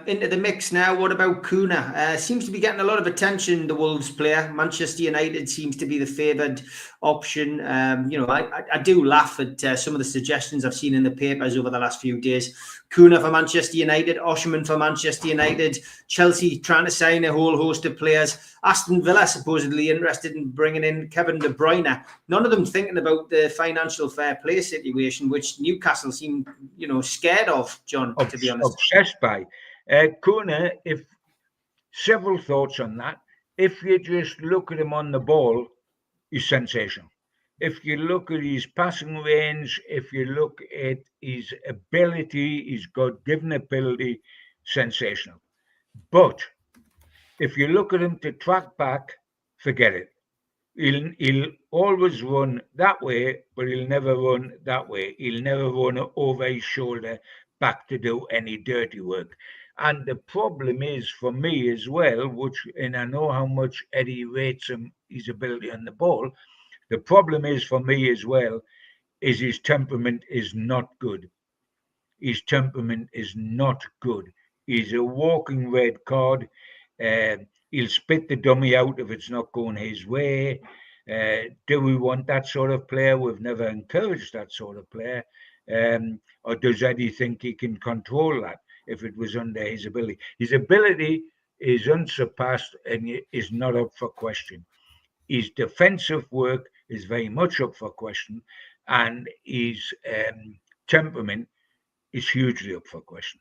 into the mix now, what about Kuna? Seems to be getting a lot of attention, the Wolves player. Manchester United seems to be the favoured option. I do laugh at some of the suggestions I've seen in the papers over the last few days. Kuna for Manchester United, Osimhen for Manchester United, Chelsea trying to sign a whole host of players, Aston Villa supposedly interested in bringing in Kevin De Bruyne. None of them thinking about the financial fair play situation, which Newcastle seem, scared of, John. to be honest. Obsessed by. Kuna, if several thoughts on that. If you just look at him on the ball, he's sensational. If you look at his passing range, if you look at his ability, his God-given ability, sensational. But if you look at him to track back, forget it. He'll always run that way, but he'll never run that way. He'll never run over his shoulder back to do any dirty work. And the problem is for me as well, and I know how much Eddie rates him, his ability on the ball. The problem is for me as well, is his temperament is not good. His temperament is not good. He's a walking red card. He'll spit the dummy out if it's not going his way. Do we want that sort of player? We've never encouraged that sort of player. Or does Eddie think he can control that if it was under his ability? His ability is unsurpassed and is not up for question. His defensive work is very much up for question, and his temperament is hugely up for question.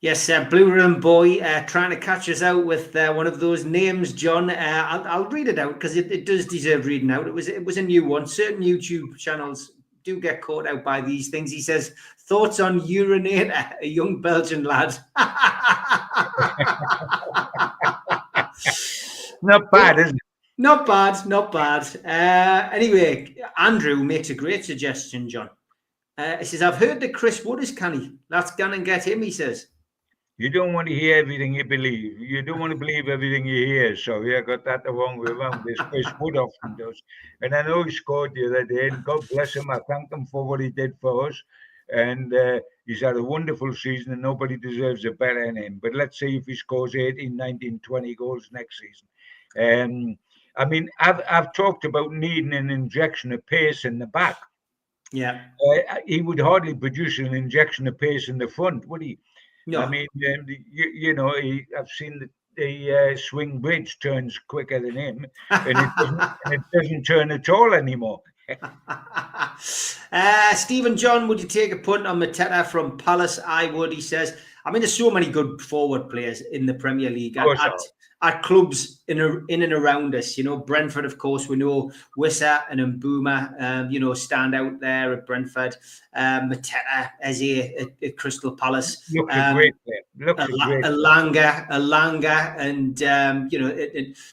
Yes, Blue Room Boy trying to catch us out with one of those names, John. I'll read it out because it does deserve reading out. It was a new one. Certain YouTube channels do get caught out by these things. He says, thoughts on Urinator, a young Belgian lad. Not bad, is it? Not bad. Anyway, Andrew makes a great suggestion, John. He says, I've heard that Chris Wood is canny. Let's go and get him, he says. You don't want to hear everything you believe. You don't want to believe everything you hear. So yeah, got that the wrong way around. This Chris Wood often does. And I know he scored the other day, and God bless him. I thank him for what he did for us. And he's had a wonderful season, and nobody deserves a better than him. But let's see if he scores 18, 19, 20 goals next season. I mean, I've talked about needing an injection of pace in the back. Yeah. He would hardly produce an injection of pace in the front, would he? No. I mean, you know, I've seen the swing bridge turns quicker than him, and it doesn't turn at all anymore. Stephen John, would you take a punt on Mateta from Palace? I would, he says. I mean, there's so many good forward players in the Premier League at clubs in and around us. You know, Brentford, of course, we know Wissa and Mbuma, stand out there at Brentford. Mateta, Eze at Crystal Palace. Looks a great player. Alanga, and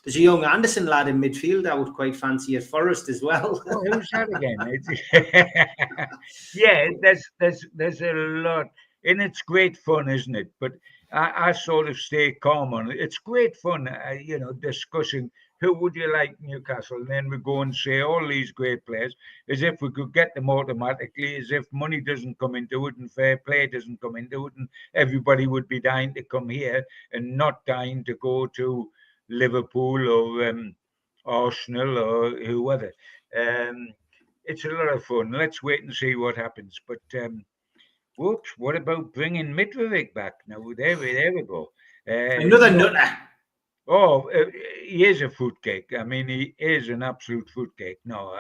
there's a young Anderson lad in midfield I would quite fancy at Forest as well. Oh, who's that again? Yeah, there's a lot. And it's great fun, isn't it? But I sort of stay calm on it. It's great fun, discussing who would you like Newcastle. And then we go and say all these great players as if we could get them automatically, as if money doesn't come into it and fair play doesn't come into it. And everybody would be dying to come here and not dying to go to Liverpool or Arsenal or whoever. It's a lot of fun. Let's wait and see what happens. But whoops, what about bringing Mitrovic back? Now, there we go. Another nutter. Oh, he is a fruitcake. I mean, he is an absolute fruitcake. No,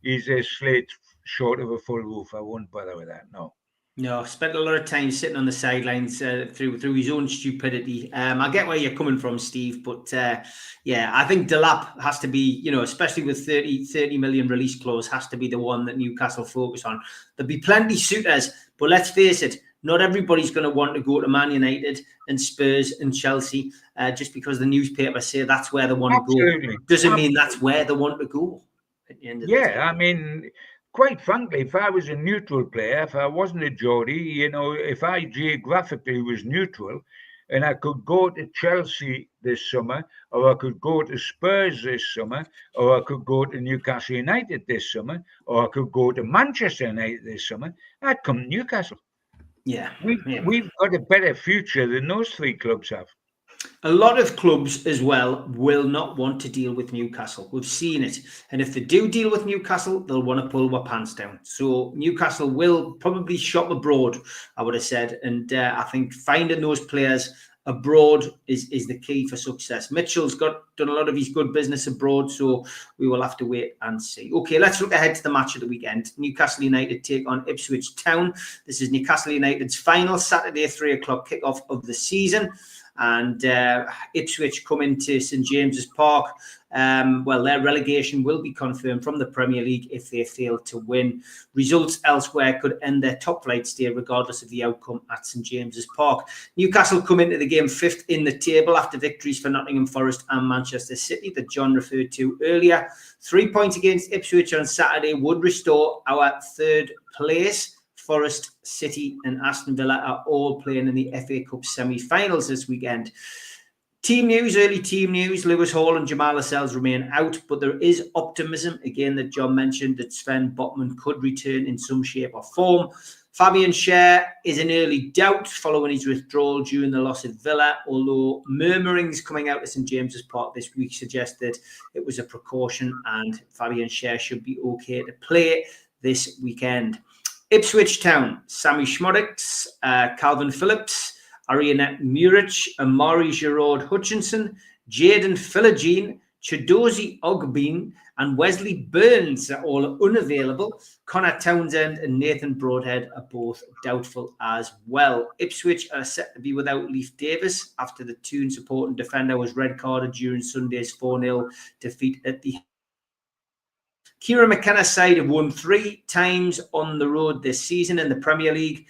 he's a slate short of a full roof. I won't bother with that, no. No, spent a lot of time sitting on the sidelines through his own stupidity. I get where you're coming from, Steve, but I think Delap has to be, especially with 30 million release clause, has to be the one that Newcastle focus on. There'll be plenty suitors, but let's face it, not everybody's going to want to go to Man United and Spurs and Chelsea just because the newspapers say that's where they want to go. Doesn't mean that's where they want to go at the end of the day. I mean, quite frankly, if I was a neutral player, if I wasn't a Geordie, if I geographically was neutral and I could go to Chelsea this summer, or I could go to Spurs this summer, or I could go to Newcastle United this summer, or I could go to Manchester United this summer, I'd come to Newcastle. Yeah. We've got a better future than those three clubs have. A lot of clubs as well will not want to deal with Newcastle. We've seen it. And if they do deal with Newcastle, they'll want to pull their pants down. So Newcastle will probably shop abroad, I would have said. And I think finding those players abroad is the key for success. Mitchell's done a lot of his good business abroad, so we will have to wait and see. Okay, let's look ahead to the match of the weekend. Newcastle United take on Ipswich Town. This is Newcastle United's final Saturday 3 o'clock kickoff of the season. And Ipswich come into St James's Park. Well, their relegation will be confirmed from the Premier League if they fail to win. Results elsewhere could end their top flight stay regardless of the outcome at St James's Park. Newcastle come into the game 5th in the table after victories for Nottingham Forest and Manchester City that John referred to earlier. 3 points against Ipswich on Saturday would restore our 3rd place. Forest, City and Aston Villa are all playing in the FA Cup semi-finals this weekend. Early team news, Lewis Hall and Jamal Lascelles remain out, but there is optimism, again, that John mentioned, that Sven Botman could return in some shape or form. Fabian Schär is in early doubt following his withdrawal during the loss at Villa, although murmurings coming out of St James's Park this week suggested it was a precaution and Fabian Schär should be okay to play this weekend. Ipswich Town, Sammy Schmodix, Calvin Phillips, Ariane Muric, Amari Gerard Hutchinson, Jaden Philogene, Chidozie Ogbin, and Wesley Burns are all unavailable. Connor Townsend and Nathan Broadhead are both doubtful as well. Ipswich are set to be without Leif Davis after the Toon supporting defender was red carded during Sunday's 4-0 defeat at the Kieran McKenna's side have won 3 times on the road this season in the Premier League,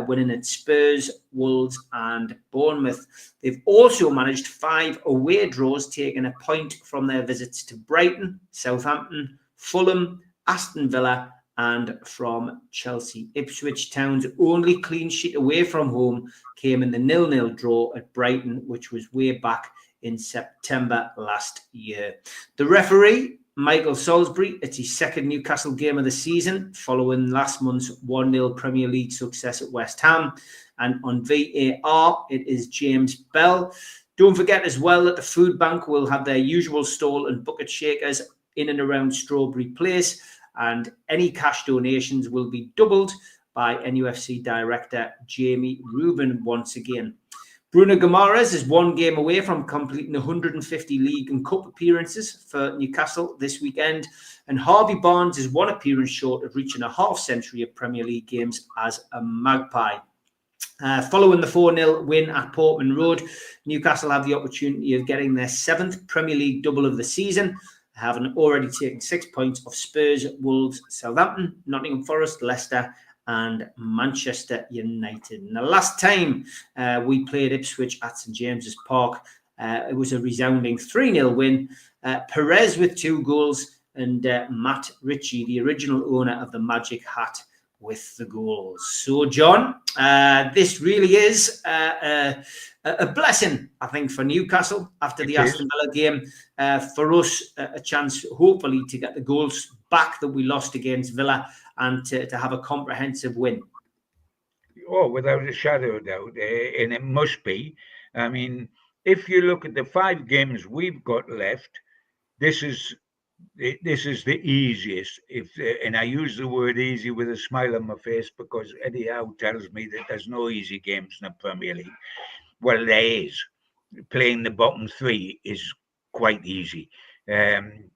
winning at Spurs, Wolves and Bournemouth. They've also managed 5 away draws, taking a point from their visits to Brighton, Southampton, Fulham, Aston Villa and from Chelsea. Ipswich Town's only clean sheet away from home came in the 0-0 draw at Brighton, which was way back in September last year. The referee, Michael Salisbury, it's his 2nd Newcastle game of the season following last month's 1-0 Premier League success at West Ham. And on VAR, it is James Bell. Don't forget as well that the Food Bank will have their usual stall and bucket shakers in and around Strawberry Place, and any cash donations will be doubled by NUFC director Jamie Rubin once again. Bruno Guimaraes is 1 game away from completing 150 league and cup appearances for Newcastle this weekend, and Harvey Barnes is 1 appearance short of reaching a half-century of Premier League games as a Magpie. Following the 4-0 win at Portman Road, Newcastle have the opportunity of getting their 7th Premier League double of the season, having already taken 6 points off Spurs, Wolves, Southampton, Nottingham Forest, Leicester and Manchester United. And the last time we played Ipswich at St James's Park, it was a resounding 3-0 win. Perez with 2 goals and Matt Ritchie, the original owner of the Magic Hat, with the goals. So, John, this really is a blessing, I think, for Newcastle after the Aston Villa game. For us, a chance, hopefully, to get the goals back that we lost against Villa and to have a comprehensive win. Oh, without a shadow of doubt. And it must be. I mean, if you look at the 5 games we've got left, this is the easiest. And I use the word easy with a smile on my face because Eddie Howe tells me that there's no easy games in the Premier League. Well, there is. Playing the bottom 3 is quite easy,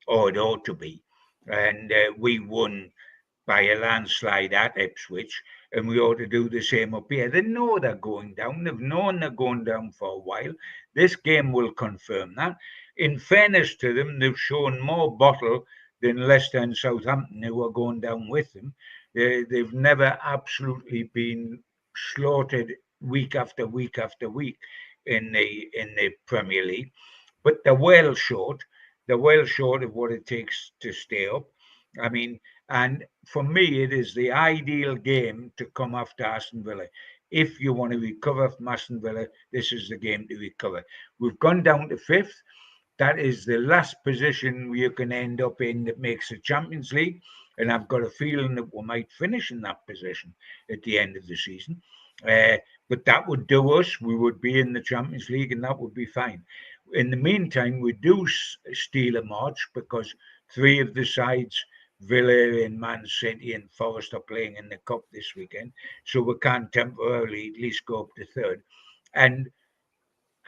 or it ought to be. And we won by a landslide at Ipswich, and we ought to do the same up here. They know they're going down. They've known they're going down for a while. This game will confirm that. In fairness to them, they've shown more bottle than Leicester and Southampton, who are going down with them. They've never absolutely been slaughtered week after week after week in the Premier League. But they're well short. They're well short of what it takes to stay up. I mean, and for me, it is the ideal game to come after Aston Villa. If you want to recover from Aston Villa, this is the game to recover. We've gone down to 5th. That is the last position you can end up in that makes the Champions League. And I've got a feeling that we might finish in that position at the end of the season. But that would do us. We would be in the Champions League and that would be fine. In the meantime, we do steal a march because 3 of the sides, Villa and Man City and Forest, are playing in the Cup this weekend. So we can't temporarily at least go up to 3rd. And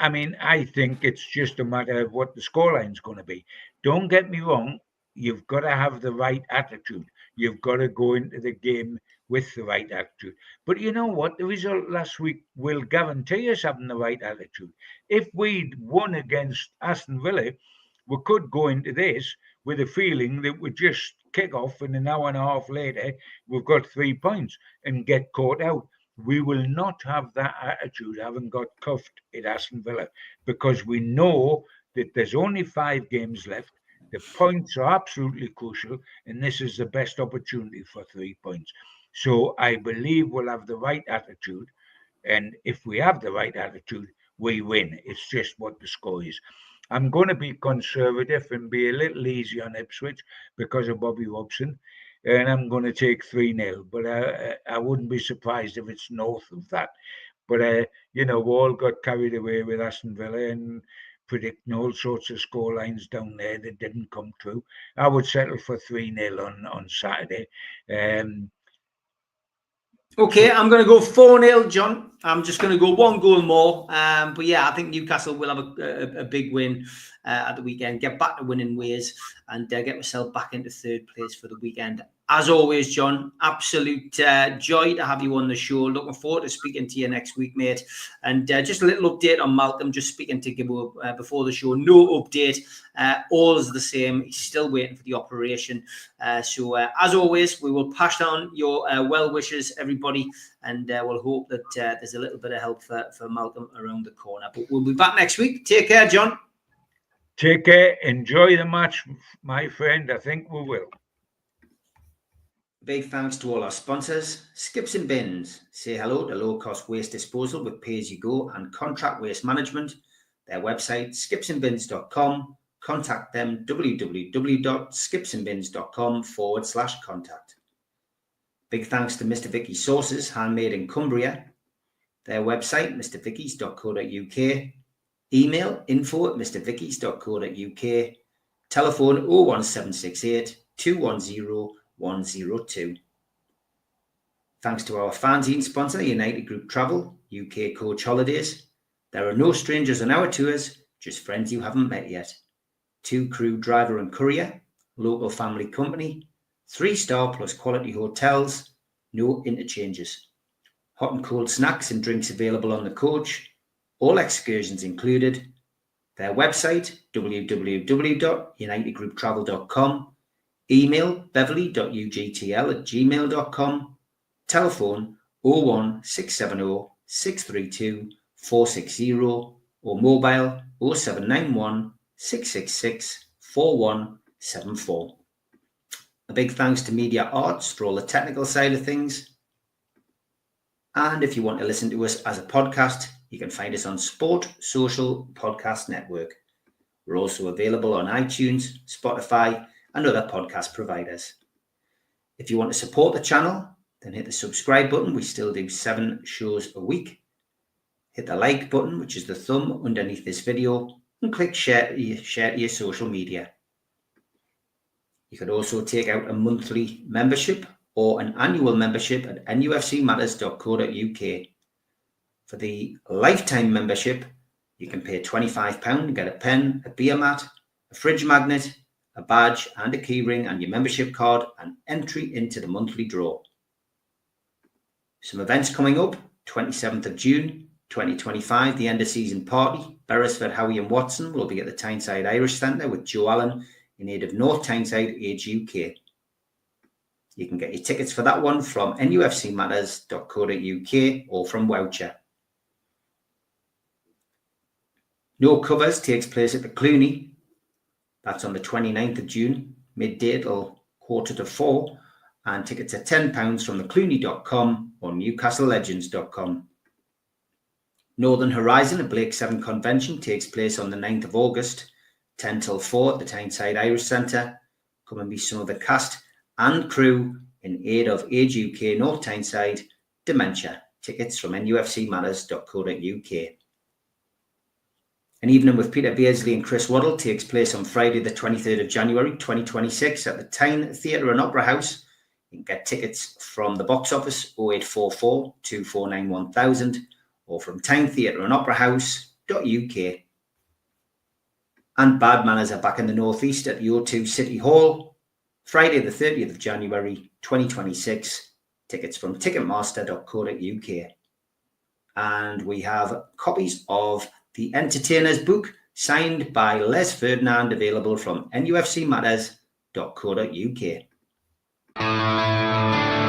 I mean, I think it's just a matter of what the scoreline's going to be. Don't get me wrong. You've got to have the right attitude. You've got to go into the game with the right attitude. But you know what? The result last week will guarantee us having the right attitude. If we'd won against Aston Villa, we could go into this with a feeling that we just kick off and an hour and a half later, we've got 3 points and get caught out. We will not have that attitude having got cuffed at Aston Villa, because we know that there's only 5 games left. The points are absolutely crucial, and this is the best opportunity for 3 points. So I believe we'll have the right attitude, and if we have the right attitude, we win. It's just what the score is. I'm going to be conservative and be a little easy on Ipswich because of Bobby Robson, and I'm going to take 3-0. But I wouldn't be surprised if it's north of that. But, we all got carried away with Aston Villa and predicting all sorts of scorelines down there that didn't come true. I would settle for 3-0 on Saturday. Okay, I'm going to go 4-0, John. I'm just going to go 1 goal more. But yeah, I think Newcastle will have a big win at the weekend, get back to winning ways, and get myself back into 3rd place for the weekend. As always, John, absolute joy to have you on the show. Looking forward to speaking to you next week, mate. And just a little update on Malcolm, just speaking to Gibbo before the show. No update. All is the same. He's still waiting for the operation. So as always, we will pass on your well wishes, everybody, and we'll hope that there's a little bit of help for Malcolm around the corner. But we'll be back next week. Take care, John. Take care. Enjoy the match, my friend. I think we will. Big thanks to all our sponsors. Skips and Bins. Say hello to low-cost waste disposal with pay-as-you-go and contract waste management. Their website, skipsandbins.com. Contact them, www.skipsandbins.com/contact. Big thanks to Mr. Vicky's Sauces, handmade in Cumbria. Their website, mrvickies.co.uk. Email info@mrvickies.co.uk. Telephone 01768 210 102. Thanks to our fanzine sponsor, United Group Travel, UK Coach Holidays. There are no strangers on our tours, just friends you haven't met yet. 2 crew, driver and courier, local family company, 3-star plus quality hotels, no interchanges. Hot and cold snacks and drinks available on the coach, all excursions included. Their website, www.unitedgrouptravel.com. Email beverly.ugtl@gmail.com. Telephone 01670 632 460 or mobile 0791 666 4174. A big thanks to Media Arts for all the technical side of things. And if you want to listen to us as a podcast, you can find us on Sport Social Podcast Network. We're also available on iTunes, Spotify, and other podcast providers. If you want to support the channel, then hit the subscribe button. We still do 7 shows a week. Hit the like button, which is the thumb underneath this video, and click share to your social media. You could also take out a monthly membership or an annual membership at nufcmatterspodcast.co.uk. For the lifetime membership, you can pay £25 and get a pen, a beer mat, a fridge magnet, a badge and a keyring and your membership card, and entry into the monthly draw. Some events coming up: 27th of June 2025, the end of season party. Beresford, Howe and Watson will be at the Tyneside Irish Centre with Joe Allen in aid of North Tyneside Age UK. You can get your tickets for that one from nufcmatterspodcast.co.uk or from Voucher. No Covers takes place at the Clooney. That's on the 29th of June, midday till 3:45, and tickets are £10 from theclooney.com or newcastlelegends.com. Northern Horizon, a Blake 7 convention, takes place on the 9th of August, 10 till 4 at the Tyneside Irish Centre. Come and be some of the cast and crew in aid of Age UK North Tyneside Dementia. Tickets from nufcmatterspodcast.co.uk. An evening with Peter Beardsley and Chris Waddle takes place on Friday the 23rd of January 2026 at the Tyne Theatre and Opera House. You can get tickets from the box office 0844 2491 1000 or from Tyne Theatre and Opera House And Bad Manners are back in the Northeast at the O2 City Hall, Friday the 30th of January 2026. Tickets from ticketmaster.co.uk. And we have copies of The Entertainer's book signed by Les Ferdinand available from nufcmatterspodcast.co.uk.